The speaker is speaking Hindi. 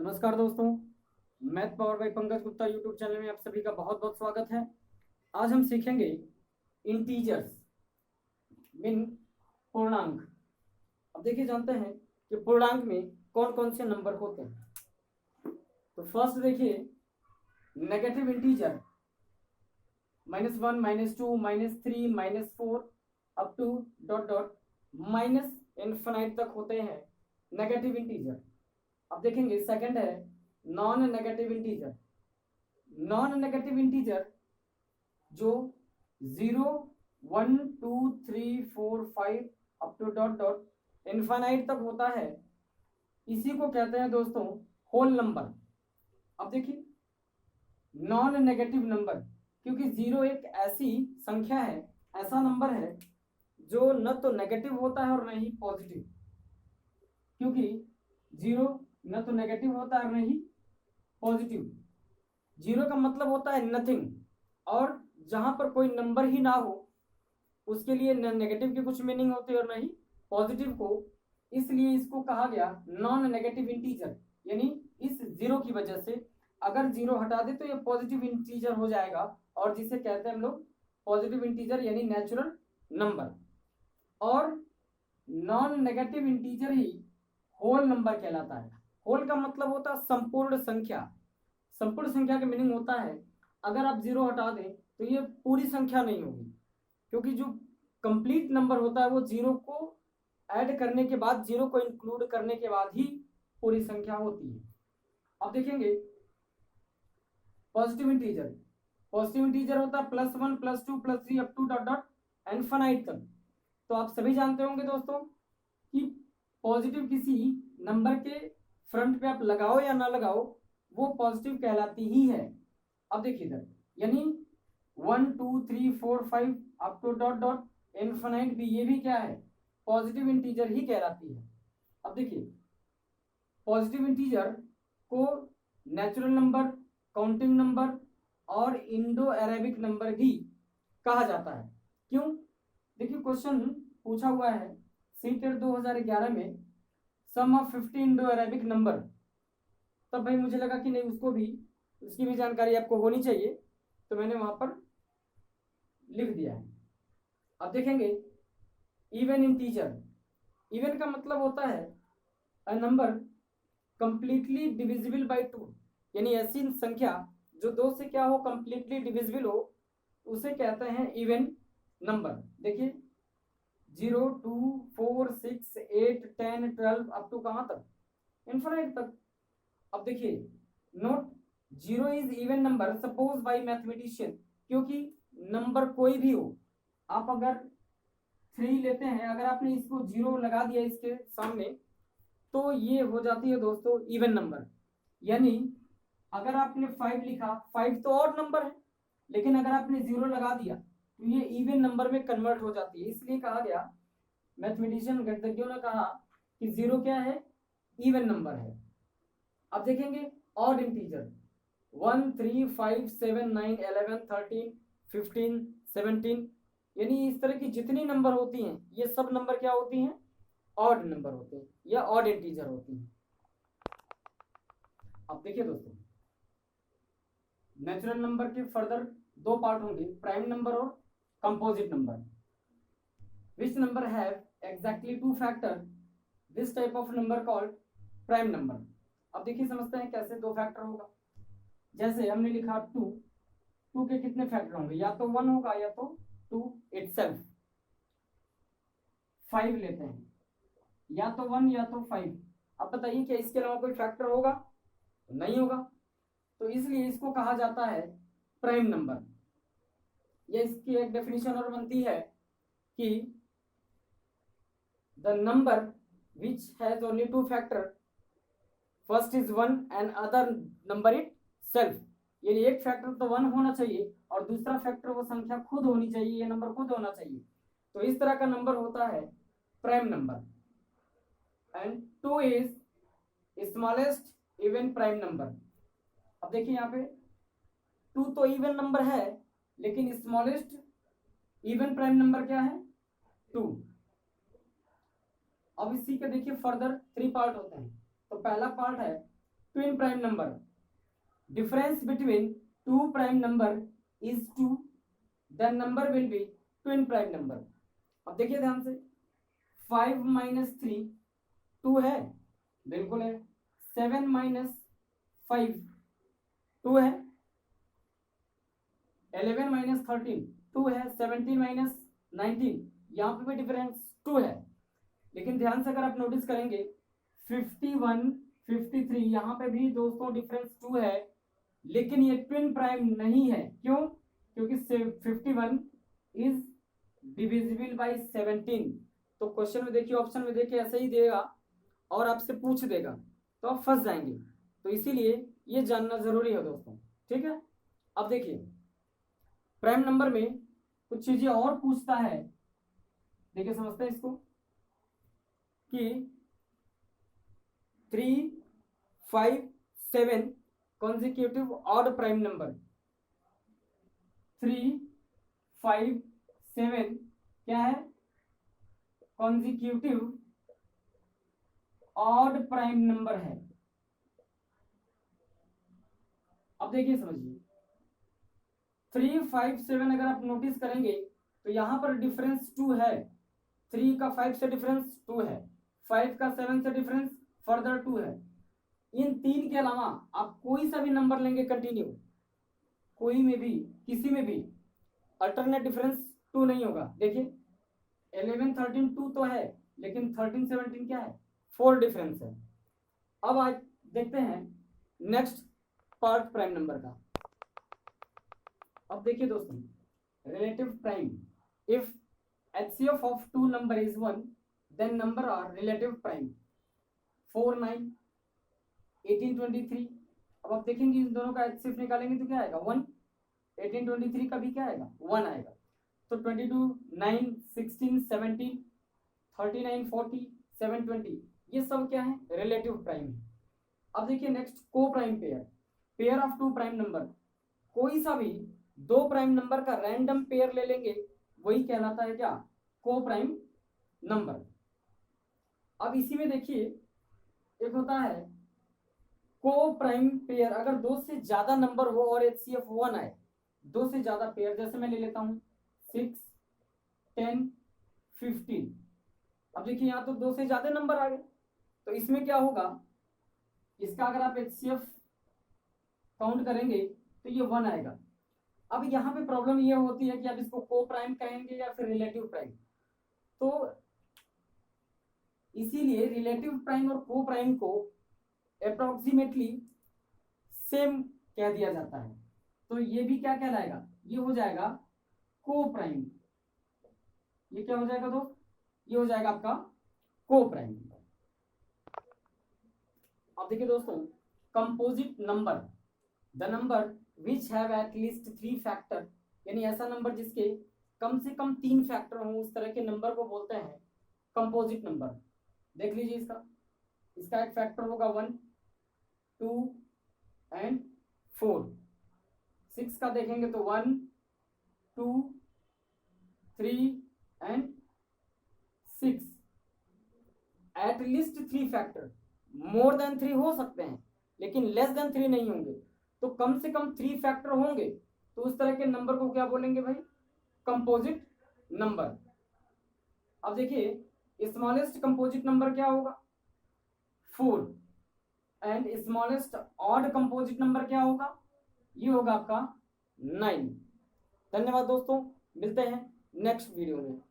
नमस्कार दोस्तों, math power bye Pankaj Gupta YouTube channel में आप सभी का बहुत बहुत स्वागत है। आज हम सीखेंगे इंटीजर्स मीन पूर्णांक। अब देखिए, जानते हैं कि पूर्णांक में कौन कौन से नंबर होते हैं। तो फर्स्ट देखिए, negative integer -1, -2, -3, -4 up to dot dot minus infinite तक होते हैं नेगेटिव इंटीजर। अब देखेंगे सेकंड है non negative integer. Non negative integer जो 0, 1, 2, 3, 4, 5 up to dot dot infinite तक होता है, इसी को कहते हैं दोस्तों होल नंबर। अब देखिए, नॉन नेगेटिव नंबर, क्योंकि 0 एक ऐसी संख्या है, ऐसा नंबर है जो न तो नेगेटिव होता है और न ही पॉजिटिव। क्योंकि 0 न तो नेगेटिव होता है और न ही पॉजिटिव। 0 का मतलब होता है नथिंग, और जहां पर कोई नंबर ही ना हो उसके लिए न नेगेटिव की कुछ मीनिंग होती है और न ही पॉजिटिव को, इसलिए इसको कहा गया नॉन नेगेटिव इंटीजर। यानी इस 0 की वजह से अगर 0 हटा दे तो ये पॉजिटिव इंटीजर हो जाएगा, और जिसे कहते हैं हम लोग पॉजिटिव इंटीजर यानी नेचुरल नंबर। और नॉन नेगेटिव इंटीजर ही होल नंबर कहलाता है। होल का मतलब होता है संपूर्ण संख्या। संपूर्ण संख्या का मीनिंग होता है अगर आप 0 हटा दें तो ये पूरी संख्या नहीं होगी, क्योंकि जो कंप्लीट नंबर होता है वो 0 को ऐड करने के बाद, 0 को इंक्लूड करने के बाद ही पूरी संख्या होती है। अब देखेंगे पॉजिटिव इंटीजर। पॉजिटिव इंटीजर होता है +1, +2, +3 up to dot dot infinite तक। तो आप सभी जानते होंगे दोस्तों कि पॉजिटिव किसी नंबर के फ्रंट पे आप लगाओ या ना लगाओ वो पॉजिटिव कहलाती ही है। अब देखिए इधर, यानी 1, 2, 3, 4, 5 up to dot dot infinite भी, ये भी क्या है, पॉजिटिव इंटीजर ही कहलाती है। अब देखिए, पॉजिटिव इंटीजर को नेचुरल नंबर, काउंटिंग नंबर और इंडो अरेबिक नंबर भी कहा जाता है। क्यों? देखिए, क्वेश्चन पूछा हुआ है सीटेट 2011 में, सम ऑफ 50 इंडो अरेबिक नंबर। तब भाई मुझे लगा कि नहीं, उसकी भी जानकारी आपको होनी चाहिए, तो मैंने वहां पर लिख दिया है। अब देखेंगे इवन इंटीजर। इवन का मतलब होता है a number completely divisible by 2, यानी ऐसी संख्या जो 2 से क्या हो, कंप्लीटली डिविजिबल हो, उसे कहते हैं इवन नंबर। देखिए 0, 2, 4, 6, 8, 10, 12 अप टू कहां तक, इनफिनिट तक। अब देखिए note, 0 is even number suppose by mathematician, क्योंकि नंबर कोई भी हो, आप अगर 3 लेते हैं, अगर आपने इसको 0 लगा दिया इसके सामने तो ये हो जाती है दोस्तों इवन नंबर। यानी अगर आपने 5 लिखा, 5 तो और नंबर है, लेकिन अगर आपने 0 लगा दिया तो ये इवन नंबर में कन्वर्ट हो जाती है। इसलिए कहा गया, मैथमेटिशियन गणितज्ञों ने कहा कि 0 क्या है, इवन नंबर है। अब देखेंगे ऑड इंटीजर, 1, 3, 5, 7, 9, 11, 13, 15, 17, यानी इस तरह की जितनी नंबर होती हैं ये सब नंबर क्या होती हैं, ऑड नंबर होते हैं या ऑड इंटीजर होती हैं। अब देखिए दोस्तों, नेचुरल नंबर के फर्दर 2 पार्ट होंगे, प्राइम नंबर और composite number. Which number have exactly 2 factor, this type of number called prime number. अब देखिए समझते हैं कैसे 2 फैक्टर होगा। जैसे हमने लिखा 2 के कितने फैक्टर होंगे, या तो 1 होगा या तो 2 इटसेल्फ। 5 लेते हैं, या तो 1 या तो 5। अब बताइए क्या इसके अलावा कोई फैक्टर होगा? नहीं होगा। तो इसलिए इसको कहा जाता है प्राइम नंबर। या इसकी एक डेफिनेशन और बनती है कि the number which has only 2 factor, first is 1 and other number it self. यानी एक फैक्टर तो 1 होना चाहिए और दूसरा फैक्टर वो संख्या खुद होनी चाहिए, ये नंबर खुद होना चाहिए। तो इस तरह का नंबर होता है prime number. And 2 is smallest even prime number. अब देखिए यहाँ पे 2 तो इवन नंबर है, लेकिन स्मॉलेस्ट इवन प्राइम नंबर क्या है, 2। अब इसी के देखिए फर्दर 3 पार्ट होते हैं। तो पहला पार्ट है twin prime number. Difference between two prime number is 2, then number will be twin prime number. अब देखिए ध्यान से, 5 माइनस 3 2 है, बिल्कुल है। 7 माइनस 5 2 है। 11 माइनस 13 2 है। 17 माइनस 19 यहाँ पे भी डिफरेंस 2 है। लेकिन ध्यान से अगर आप नोटिस करेंगे 51 53 यहाँ पे भी दोस्तों डिफरेंस 2 है, लेकिन ये ट्विन प्राइम नहीं है। क्यों? क्योंकि 51 इज डिविजिबल बाय 17। तो क्वेश्चन में देखिए, ऑप्शन में देखिए ऐसे ही देगा और आपसे पूछ देगा तो आप फंस जाएंगे। तो इसीलिए ये जानना जरूरी है दोस्तों, ठीक है। अब देखिए प्राइम नंबर में कुछ चीजें और पूछता है, देखिए समझते हैं इसको कि 3 5 7 कॉन्जिक्यूटिव ऑड प्राइम नंबर। 3 5 7 क्या है? कॉन्जिक्यूटिव ऑड प्राइम नंबर है। अब देखिए समझिए 3 5 7 अगर आप नोटिस करेंगे तो यहां पर डिफरेंस 2 है। 3 का 5 से डिफरेंस 2 है, 5 का 7 से डिफरेंस फर्दर 2 है। इन तीन के अलावा आप कोई सा भी नंबर लेंगे कंटिन्यू, कोई में भी किसी में भी अल्टरनेट डिफरेंस 2 नहीं होगा। देखिए 11 13 2 तो है, लेकिन 13 17 क्या है? 4 डिफरेंस है। अब आज देखते हैं नेक्स्ट पार्ट प्राइम नंबर का। अब देखिए दोस्तों relative prime, if HCF of two number is 1 then number are relative prime। 4 9 18 23। अब आप देखेंगे इन दोनों का HCF निकालेंगे तो क्या आएगा? 1। 18 23 का भी क्या आएगा? 1 आएगा। तो 22 9 16 17 39 40 7 20 ये सब क्या है? रिलेटिव प्राइम है। अब देखिए नेक्स्ट को prime pair, pair of two prime number. कोई सा भी दो प्राइम नंबर का रैंडम पेयर ले लेंगे वही कहलाता है क्या? को प्राइम नंबर। अब इसी में देखिए एक होता है को प्राइम पेयर, अगर दो से ज्यादा नंबर हो और HCF 1 आए, दो से ज्यादा पेयर, जैसे मैं ले लेता हूं 6 10 15। अब देखिए यहां तो दो से ज्यादा नंबर आ गए, तो इसमें क्या होगा? इसका अगर आप HCF काउंट करेंगे तो ये 1 आएगा। अब यहाँ पे प्रॉब्लम ये होती है कि आप इसको को प्राइम कहेंगे या फिर रिलेटिव प्राइम। तो इसीलिए रिलेटिव प्राइम और को प्राइम को अप्रोक्सीमेटली सेम कह दिया जाता है। तो ये भी क्या कहलाएगा? ये हो जाएगा को प्राइम। ये क्या हो जाएगा दोस्त? ये हो जाएगा आपका को प्राइम। अब देखिए दोस्तों composite number, the number which have at least 3 factor, यानी ऐसा नंबर जिसके कम से कम 3 फैक्टर हो, उस तरह के नंबर को बोलते हैं कंपोजिट नंबर। देख लीजिए इसका एक फैक्टर होगा 1 2 एंड 4। 6 का देखेंगे तो 1 2 3 and 6। At least 3 factor, more than 3 हो सकते हैं लेकिन लेस देन 3 नहीं होंगे। तो कम से कम 3 फैक्टर होंगे, तो उस तरह के नंबर को क्या बोलेंगे भाई? Composite number. अब देखिए स्मॉलेस्ट कंपोजिट नंबर क्या होगा? 4। And smallest odd composite number क्या होगा? ये होगा आपका 9। धन्यवाद दोस्तों, मिलते हैं नेक्स्ट वीडियो में।